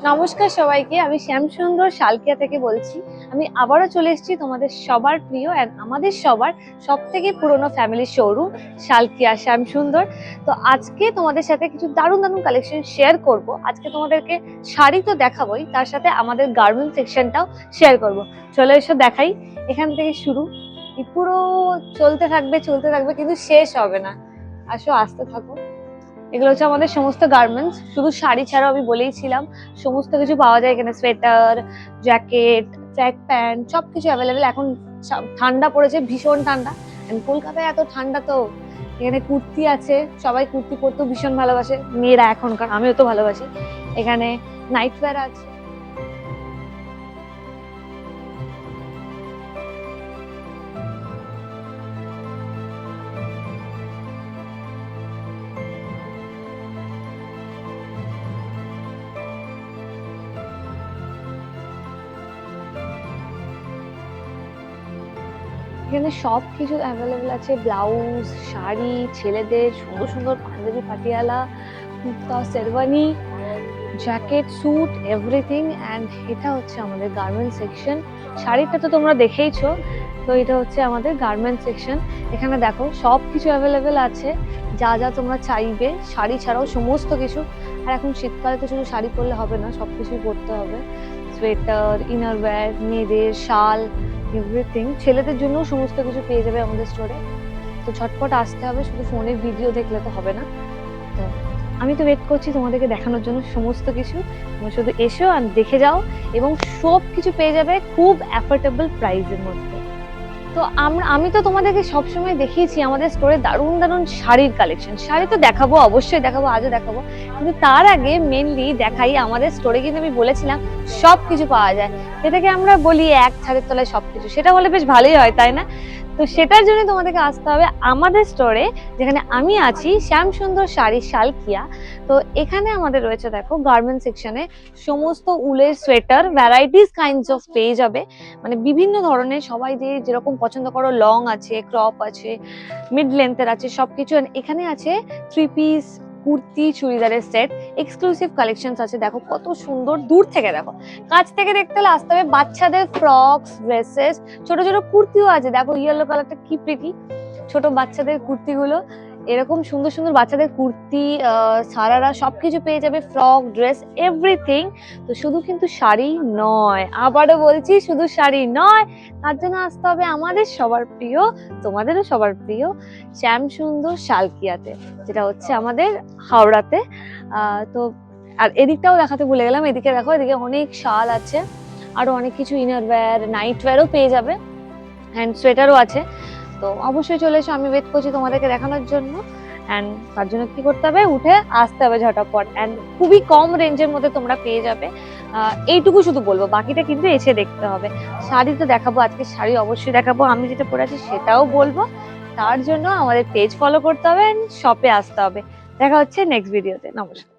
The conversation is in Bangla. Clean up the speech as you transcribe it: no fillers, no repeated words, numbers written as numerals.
নমস্কার সবাইকে, আমি শ্যামসুন্দর শালকিয়া থেকে বলছি। আমি আবারও চলে এসেছি তোমাদের সবার প্রিয় আর আমাদের সবার সব থেকে পুরনো ফ্যামিলি শোরুম শালকিয়া শ্যামসুন্দর। তো আজকে তোমাদের সাথে কিছু দারুণ দারুণ কালেকশন শেয়ার করব। আজকে তোমাদেরকে শাড়ি তো দেখাবোই, তার সাথে আমাদের গার্মেন্ট সেকশনটাও শেয়ার করব। চলে এসো দেখাই, এখান থেকে শুরু। পুরো চলতে থাকবে কিন্তু শেষ হবে না। আসো, আসতে থাকো। এগুলো হচ্ছে আমাদের সমস্ত গার্মেন্টস। শুধু শাড়ি ছাড়াও আমি বলেইছিলাম সমস্ত কিছু পাওয়া যায় এখানে। সোয়েটার, জ্যাকেট, ট্র্যাক প্যান্ট সবকিছু অ্যাভেলেবেল। এখন ঠান্ডা পড়েছে, ভীষণ ঠান্ডা। কলকাতায় এত ঠান্ডা, তো এখানে কুর্তি আছে। সবাই কুর্তি পরতেও ভীষণ ভালোবাসে মেয়েরা এখনকার, আমিও তো ভালোবাসি। এখানে নাইট ওয়্যার আছে। এখানে সব কিছু অ্যাভেলেবেল আছে। ব্লাউজ, শাড়ি, ছেলেদের সুন্দর সুন্দর Punjabi, Patiala, kurta, sherwani, jacket, suit, everything. And এটা হচ্ছে আমাদের গার্মেন্ট সেকশন। শাড়িটা তো তোমরা দেখেইছো, তো এটা হচ্ছে আমাদের গার্মেন্ট সেকশন। এখানে দেখো সব কিছু অ্যাভেলেবেল আছে, যা যা তোমরা চাইবে। শাড়ি ছাড়াও সমস্ত কিছু। আর এখন শীতকালে তো শুধু শাড়ি পরলে হবে না, সব কিছুই পরতে হবে। সোয়েটার, ইনারওয়্যার, মেয়েদের শাল, এভরিথিং। ছেলেদের জন্য সমস্ত কিছু পেয়ে যাবে আমাদের স্টোরে। তো ঝটপট আসতে হবে, শুধু ফোনে ভিডিও দেখলে তো হবে না। তো আমি তো ওয়েট করছি তোমাদেরকে দেখানোর জন্য সমস্ত কিছু। তোমরা শুধু এসো আর দেখে যাও, এবং সব কিছু পেয়ে যাবে খুব অ্যাফোর্ডেবল প্রাইসের মধ্যে। তো আমি তো তোমাদেরকে সবসময় দেখিয়েছি আমাদের স্টোরে দারুণ দারুণ শাড়ির কালেকশন। শাড়ি তো দেখাবো, অবশ্যই দেখাবো, আজও দেখাবো। কিন্তু তার আগে মেনলি দেখাই আমাদের স্টোরে কিন্তু আমি বলেছিলাম সব কিছু পাওয়া যায়। যেটাকে আমরা বলি এক ছাদের তলায় সবকিছু, সেটা হলে বেশ ভালোই হয়, তাই না? তো সেটার জন্য তোমাদেরকে আসতে হবে আমাদের স্টোরে, যেখানে আমি আছি, শ্যামসুন্দর শাড়ি শালকিয়া। তো এখানে আমাদের রয়েছে দেখো গার্মেন্ট সেকশনে সমস্ত উলের সোয়েটার, ভ্যারাইটিস কাইন্ডস অফ পেয়ে যাবে। মানে বিভিন্ন ধরনের, সবাই যে যেরকম পছন্দ করো, লং আছে, ক্রপ আছে, মিড লেন্থের আছে, সবকিছু। এখানে আছে 3 পিস, কুর্তি, চুড়িদারের সেট, এক্সক্লুসিভ কালেকশনস আছে। দেখো কত সুন্দর, দূর থেকে দেখো, কাছ থেকে দেখতে হলে আসতে হবে। বাচ্চাদের ফ্রকস, ড্রেসেস, ছোট ছোট কুর্তিও আছে। দেখো ইয়েলো কালারটা কি প্রিটি, ছোট বাচ্চাদের কুর্তিগুলো। এরকম সুন্দর সুন্দর বাচ্চাদের কুর্তি, সারারা, সবকিছু পেয়ে যাবে। Frock, dress, everything. তো শুধু কিন্তু শাড়ি নয়, আবারও বলছি, শুধু শাড়ি নয়। তার জন্য আসতে হবে আমাদের সবার প্রিয়, তোমাদেরও সবার প্রিয় শ্যামসুন্দর শালকিয়াতে, যেটা হচ্ছে আমাদের হাওড়াতে। তো আর এদিকটাও দেখাতে ভুলে গেলাম, এদিকে দেখো, এদিকে অনেক শাল আছে, আরো অনেক কিছু ইনারওয়্যার, নাইট ওয়্যারও পেয়ে যাবে, অ্যান্ড সোয়েটারও আছে। তো অবশ্যই চলে এসো, আমি ওয়েট করছি তোমাদেরকে দেখানোর জন্য। অ্যান্ড তার জন্য কি করতে হবে, উঠে আসতে হবে ঝটাপট। অ্যান্ড খুবই কম রেঞ্জের মধ্যে তোমরা পেয়ে যাবে। এইটুকু শুধু বলবো, বাকিটা কিন্তু এসে দেখতে হবে। শাড়ি তো দেখাবো আজকে, শাড়ি অবশ্যই দেখাবো, আমি যেটা পরে আছি সেটাও বলবো। তার জন্য আমাদের পেজ ফলো করতে হবে, শপে আসতে হবে। দেখা হচ্ছে নেক্সট ভিডিওতে। নমস্কার।